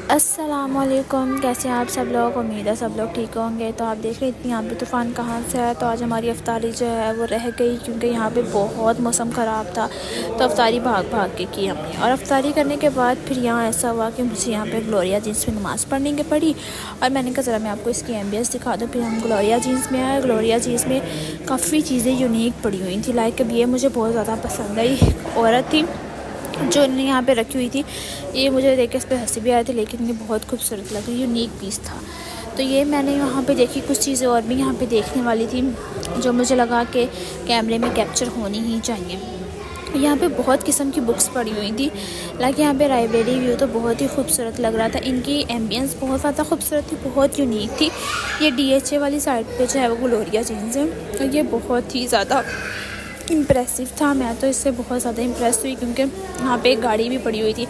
अस्सलामुअलैकुम, कैसे हैं आप सब लोग। उम्मीद है सब लोग ठीक होंगे। तो आप देख रहे हैं यहाँ पे तूफ़ान कहाँ से है। तो आज हमारी अफ्तारी जो है वो रह गई क्योंकि यहाँ पे बहुत मौसम ख़राब था। तो अफ्तारी भाग भाग के की हमने, और अफ्तारी करने के बाद फिर यहाँ ऐसा हुआ कि मुझे यहाँ पे ग्लोरिया जीन्स में नमाज़ पढ़ने की पड़ी। और मैंने कहा ज़रा मैं आपको इसकी एम्बियंस दिखा दूँ। फिर हम ग्लोरिया जीन्स में आए। ग्लोरिया जीन्स में काफ़ी चीज़ें यूनिक पड़ी हुई थी। लाइक अब ये मुझे बहुत ज़्यादा पसंद आई। औरत थी जो इन्हें यहाँ पे रखी हुई थी, ये मुझे देख के इस पर हंसी भी आई थी, लेकिन ये बहुत खूबसूरत लग रही, यूनिक पीस था। तो ये मैंने यहाँ पे देखी। कुछ चीज़ें और भी यहाँ पे देखने वाली थी जो मुझे लगा कि कैमरे में कैप्चर होनी ही चाहिए। यहाँ पे बहुत किस्म की बुक्स पड़ी हुई थी। लाइक यहाँ पे लाइब्रेरी व्यू तो बहुत ही खूबसूरत लग रहा था। इनकी एम्बियंस बहुत ज़्यादा खूबसूरत थी, बहुत यूनिक थी। ये DHA वाली साइड पे जो है वो ग्लोरिया जीन्स है, और ये बहुत ही ज़्यादा इम्प्रेसिव था। मैं तो इससे बहुत ज़्यादा इम्प्रेस हुई क्योंकि यहाँ पे एक गाड़ी भी पड़ी हुई थी,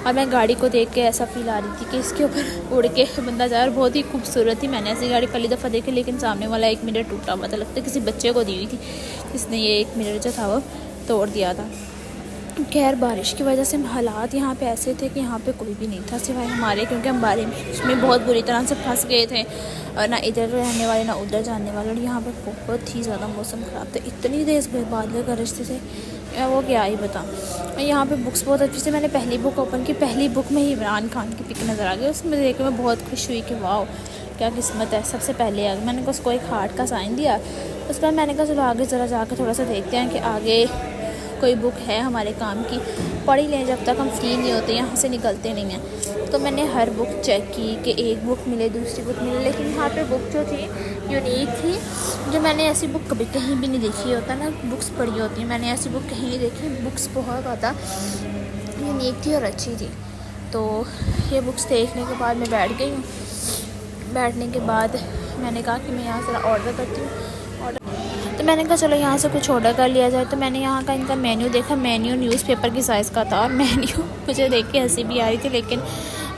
और मैं गाड़ी को देख के ऐसा फील आ रही थी कि इसके ऊपर उड़ के बंदा जा रहा। बहुत ही खूबसूरत थी। मैंने ऐसी गाड़ी पहली दफ़ा देखी, लेकिन सामने वाला एक मिरर टूटा हुआ था। लगता है किसी बच्चे को दी हुई थी, जिसने ये एक मिरर जो था वो तोड़ दिया था। खैर, बारिश की वजह से हालात यहाँ पे ऐसे थे कि यहाँ पे कोई भी नहीं था सिवाय हमारे, क्योंकि हम बारिश में बहुत बुरी तरह से फंस गए थे, और ना इधर रहने वाले ना उधर जाने वाले। और यहाँ पर बहुत ही ज़्यादा मौसम ख़राब था। इतनी तेज़ बादल गरजते थे, मैं वो क्या ही बताऊँ। यहाँ पे बुक्स बहुत अच्छी से, मैंने पहली बुक ओपन की, पहली बुक में ही इमरान खान की पिक नज़र आ गई। उसमें देख के मैं बहुत खुश हुई कि वाह क्या किस्मत है। सबसे पहले आगे मैंने उसको एक हार्ट का साइन दिया। उसके बाद मैंने कहा चलो आगे ज़रा जाकर थोड़ा सा देखते हैं कि आगे कोई बुक है हमारे काम की, पढ़ ही लें जब तक हम फ्री नहीं होते, यहाँ से निकलते नहीं हैं। तो मैंने हर बुक चेक की कि एक बुक मिले, दूसरी बुक मिले, लेकिन यहाँ पे बुक जो थी यूनिक थी, जो मैंने ऐसी बुक कभी कहीं भी नहीं देखी। होता ना बुक्स पढ़ी होती हैं, मैंने ऐसी बुक कहीं नहीं देखी। बुक्स बहुत ज़्यादा यूनिक थी और अच्छी थी। तो ये बुक्स देखने के बाद मैं बैठ गई हूँ। बैठने के बाद मैंने कहा कि मैं यहाँ से ऑर्डर करती हूँ। तो मैंने कहा चलो यहाँ से कुछ ऑर्डर कर लिया जाए। तो मैंने यहाँ का इनका मेन्यू देखा। मेन्यू न्यूज़पेपर की साइज़ का था, और मेन्यू मुझे देख के हंसी भी आ रही थी, लेकिन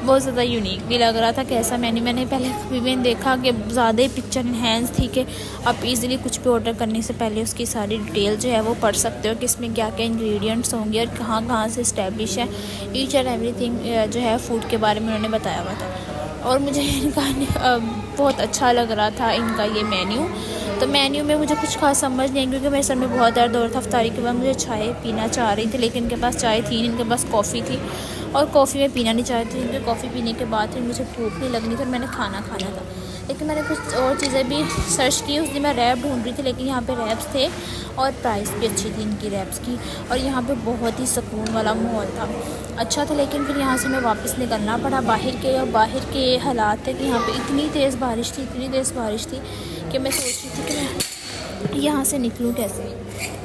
बहुत ज़्यादा यूनिक भी लग रहा था। कैसा मेन्यू मैंने पहले कभी भी नहीं देखा, कि ज़्यादा ही पिक्चर इन्हेंस थी कि आप इजीली कुछ भी ऑर्डर करने से पहले उसकी सारी डिटेल जो है वो पढ़ सकते हो कि इसमें क्या क्या इंग्रेडिएंट्स होंगे और कहाँ कहाँ से इस्टेब्लिश है। ईच एंड एवरीथिंग जो है फ़ूड के बारे में उन्होंने बताया हुआ था, और मुझे इनका बहुत अच्छा लग रहा था इनका ये मेन्यू। तो मेन्यू में मुझे कुछ खास समझ नहीं आई, क्योंकि मेरे सर में बहुत दर्द हो रहा था। अफ्तारी के बाद मुझे चाय पीना चाह रही थी, लेकिन इनके पास चाय थी, इनके पास कॉफ़ी थी, और कॉफ़ी में पीना नहीं चाहती थी क्योंकि कॉफ़ी पीने के बाद फिर मुझे भूख नहीं लगनी थी और मैंने खाना खाना था। लेकिन मैंने कुछ और चीज़ें भी सर्च की। उस दिन मैं रैप ढूंढ रही थी, लेकिन यहाँ पे रैप्स थे और प्राइस भी अच्छी थी इनकी रैप्स की, और यहाँ पे बहुत ही सुकून वाला माहौल था, अच्छा था। लेकिन फिर यहाँ से मैं वापस निकलना पड़ा बाहर के, और बाहर के हालात थे कि यहाँ पे इतनी तेज़ बारिश थी, इतनी तेज़ बारिश थी कि मैं सोच रही थी कि मैं यहाँ से निकलूँ कैसे।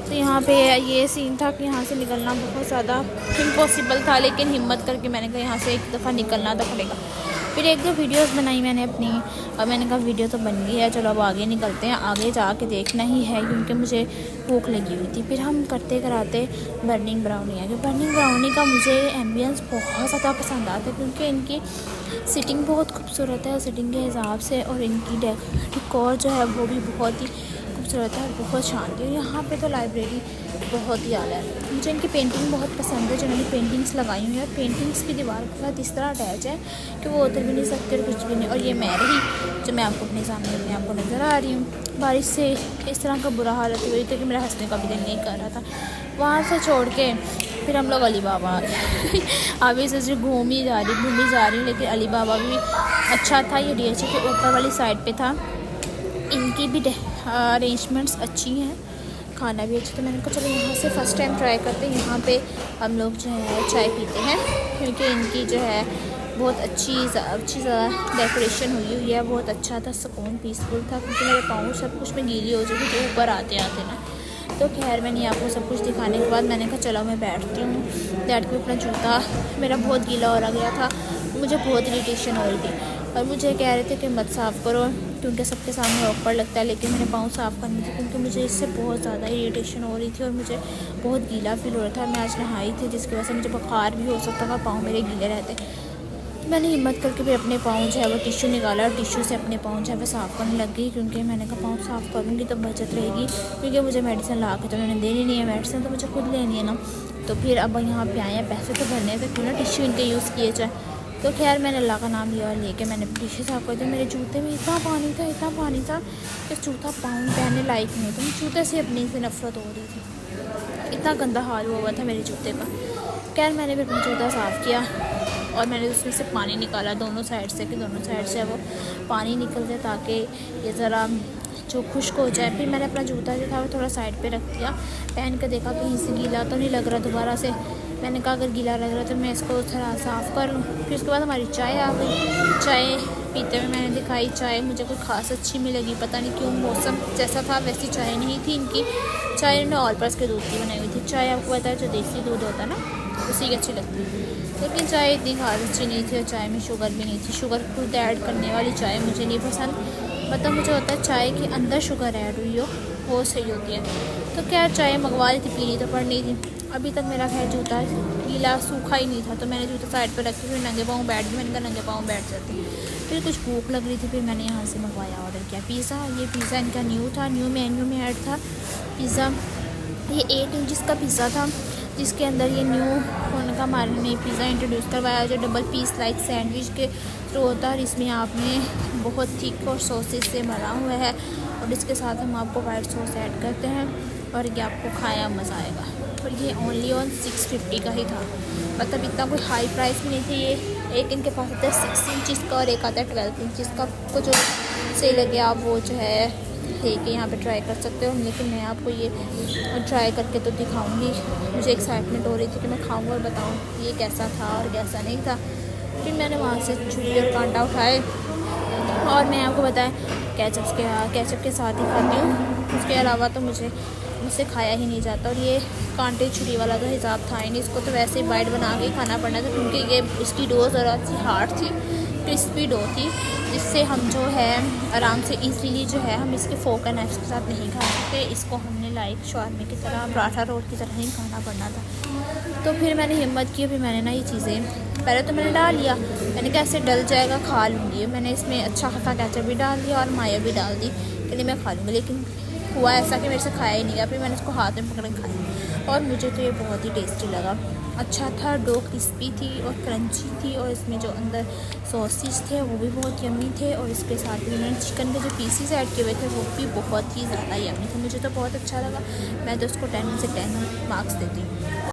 तो यहाँ पे ये सीन था कि यहाँ से निकलना बहुत ज़्यादा इम्पॉसिबल था, लेकिन हिम्मत करके मैंने कहा यहाँ से एक दफ़ा निकलना तो पड़ेगा। फिर एक दो वीडियोस बनाई मैंने अपनी, और मैंने कहा वीडियो तो बन गई है, चलो अब आगे निकलते हैं, आगे जाके देखना ही है क्योंकि मुझे भूख लगी हुई थी। फिर हम करते कराते बर्निंग ब्राउनी है, कि बर्निंग ब्राउनी का मुझे एम्बियंस बहुत ज़्यादा पसंद आता है, क्योंकि इनकी सिटिंग बहुत खूबसूरत है सिटिंग के हिसाब से, और इनकी डेकोर जो है वो भी बहुत ही खूबसूरत है, बहुत शांति है। यहाँ पे तो लाइब्रेरी बहुत ही आला है। मुझे इनकी पेंटिंग बहुत पसंद है, जिन्होंने पेंटिंग्स लगाई हुई है। पेंटिंग्स की दीवार के साथ इस तरह अटैच है कि वो उतर भी नहीं सकते और कुछ भी नहीं। और ये मैं रही जो मैं आपको अपने सामने अपने आपको नज़र आ रही हूँ। बारिश से इस तरह का बुरा हालत हुई थी कि मेरा हंसने का भी दिल नहीं कर रहा था। वहाँ से छोड़ के फिर हम लोग अली बाबा आ गए। अभी से घूमी जा रही हूँ, लेकिन अली बाबा भी अच्छा था। ये DHA के ऊपर वाली साइड पर था। इनकी भी अरेंजमेंट्स अच्छी हैं, खाना भी अच्छा। तो मैंने कहा चलो यहाँ से फ़र्स्ट टाइम ट्राई करते हैं। यहाँ पे हम लोग जो है चाय पीते हैं, क्योंकि इनकी जो है बहुत अच्छी डेकोरेशन हुई है, बहुत अच्छा था, सुकून पीसफुल था। क्योंकि मेरे पाँव सब कुछ में गीली हो चुकी थी ऊपर आते आते ना। तो खैर मैंने आपको सब कुछ दिखाने के बाद मैंने कहा चलो मैं बैठती हूँ। बैठ के अपना जूता मेरा बहुत गीला हो गया था, मुझे बहुत इरिटेशन हो रही थी, और मुझे कह रहे थे कि मत साफ़ करो क्योंकि सबके सामने ऑकवर्ड लगता है, लेकिन मेरे पाँव साफ़ करने थे क्योंकि मुझे इससे बहुत ज़्यादा इरिटेशन हो रही थी और मुझे बहुत गीला फील हो रहा था। मैं आज नहाई थी, जिसकी वजह से मुझे बुखार भी हो सकता था, पाँव मेरे गीले रहते। मैंने हिम्मत करके फिर अपने पाँव जो है वो टिश्यू निकाला, और टिश्यू से अपने पाँव जो है वो साफ़ करने लग गई, क्योंकि मैंने कहा पाँव साफ़ करूँगी तो बचत रहेगी, क्योंकि मुझे मेडिसिन ला के तो उन्होंने देनी नहीं है, मेडिसिन तो मुझे खुद लेनी है ना। तो फिर अब यहाँ पे आए हैं पैसे तो भरने थे, क्यों ना टिश्यू इनके यूज़ किए जाए। तो खैर मैंने अल्लाह का नाम लिया और लेके मैंने पीछे साफ कर दिया। मेरे जूते में इतना पानी था कि जूता पाउंड पहनने लायक नहीं था। मुझे जूते से अपनी से नफरत हो रही थी, इतना गंदा हाल हुआ था मेरे जूते का। खैर मैंने फिर अपना जूता साफ़ किया और मैंने उसमें से पानी निकाला दोनों साइड से, कि दोनों साइड से वो पानी निकल जाए ताकि ये ज़रा जो खुश्क हो जाए। फिर मैंने अपना जूता जो था वो थोड़ा साइड पे रख दिया, पहन कर देखा कहीं से गीला तो नहीं लग रहा दोबारा से। मैंने कहा अगर गीला लग रहा तो मैं इसको थोड़ा साफ़ कर लूँ। फिर उसके बाद हमारी चाय आ गई। चाय पीते हुए मैंने दिखाई, चाय मुझे कोई ख़ास अच्छी नहीं लगी, पता नहीं क्यों। मौसम जैसा था वैसी चाय नहीं थी इनकी। चाय इन्होंने ऑल पर्स के दूध की बनाई हुई थी। चाय आपको पता है जो देसी दूध होता है ना, उसी की अच्छी लगती है, लेकिन चाय इतनी खास अच्छी नहीं थी और चाय में शुगर भी नहीं थी। शुगर खुद ऐड करने वाली चाय मुझे नहीं पसंद। मतलब मुझे होता है चाय के अंदर शुगर ऐड हुई हो वो सही होती है। तो क्या चाय मंगवा ली थी, पीनी तो पड़नी थी। अभी तक मेरा खैर जूता गीला सूखा ही नहीं था, तो मैंने जूता साइड पर रख के फिर नंगे पाँव बैठ गई। मैंने कहा नंगे पाँव बैठ जाती। फिर कुछ भूख लग रही थी, फिर मैंने यहाँ से मंगवाया, ऑर्डर किया पिज़्ज़ा। ये पिज़्ज़ा इनका न्यू था, न्यू मेन्यू में ऐड था पिज़्ज़ा। ये 8 इंचज़ का पिज़्ज़ा था, जिसके अंदर ये न्यू होने का हमारे ने पिज़्ज़ा इंट्रोड्यूस करवाया जो डबल पीस लाइक सैंडविच के थ्रू होता है। और इसमें आपने बहुत थिक और सॉसेज से भरा हुआ है और इसके साथ हम आपको वाइट सॉस ऐड करते हैं और ये आपको खाया मज़ा आएगा। और ये ओनली ऑन 650 का ही था, मतलब इतना कोई हाई प्राइस भी नहीं थी। ये एक इनके पास आता है 6 इंचज़ का और एक आता है 12 इंचज़ का। आपको जो सही लगे आप वो जो है लेके यहाँ पे ट्राई कर सकते हो, लेकिन मैं आपको ये ट्राई करके तो दिखाऊंगी। मुझे एक्साइटमेंट हो रही थी कि मैं खाऊंगा और बताऊँ ये कैसा था और कैसा नहीं था। फिर मैंने वहाँ से छुरी और कांटा उठाए और मैं आपको बताएं केचप के साथ ही खाती हूँ, उसके अलावा तो मुझसे खाया ही नहीं जाता। और ये कांटे छुरी वाला तो हिसाब था ही नहीं, इसको तो वैसे ही बाइट बना के खाना पड़ना था, क्योंकि ये इसकी डो ज़रा सी हार्ड थी, क्रिस्पी डो थी, जिससे हम जो है आराम से इजीली जो है हम इसके फोक एंड नाइफ के साथ नहीं खा सकते। इसको हमने लाइक शॉर्मे की तरह, पराठा रोल की तरह ही खाना पड़ना था। तो फिर मैंने हिम्मत की, फिर मैंने ना ये चीज़ें पहले तो मैंने डाल लिया, मैंने कहा ऐसे डल जाएगा खा लूँगी। मैंने इसमें अच्छा खासा केचप भी डाल दिया और माया भी डाल दी कि मैं खा लूँगी, लेकिन हुआ ऐसा कि मेरे से खाया ही नहीं गया। फिर मैंने इसको हाथ में पकड़ के खाया और मुझे तो ये बहुत ही टेस्टी लगा। अच्छा था, डो क्रिस्पी थी और क्रंची थी और इसमें जो अंदर सॉसेज थे वो भी बहुत यम्मी थे और इसके साथ भी मैंने चिकन के जो पीसीस ऐड किए हुए थे वो भी बहुत ही ज़्यादा यम्मी थे। मुझे तो बहुत अच्छा लगा, मैं तो उसको 10 में से 10 मार्क्स देती हूँ।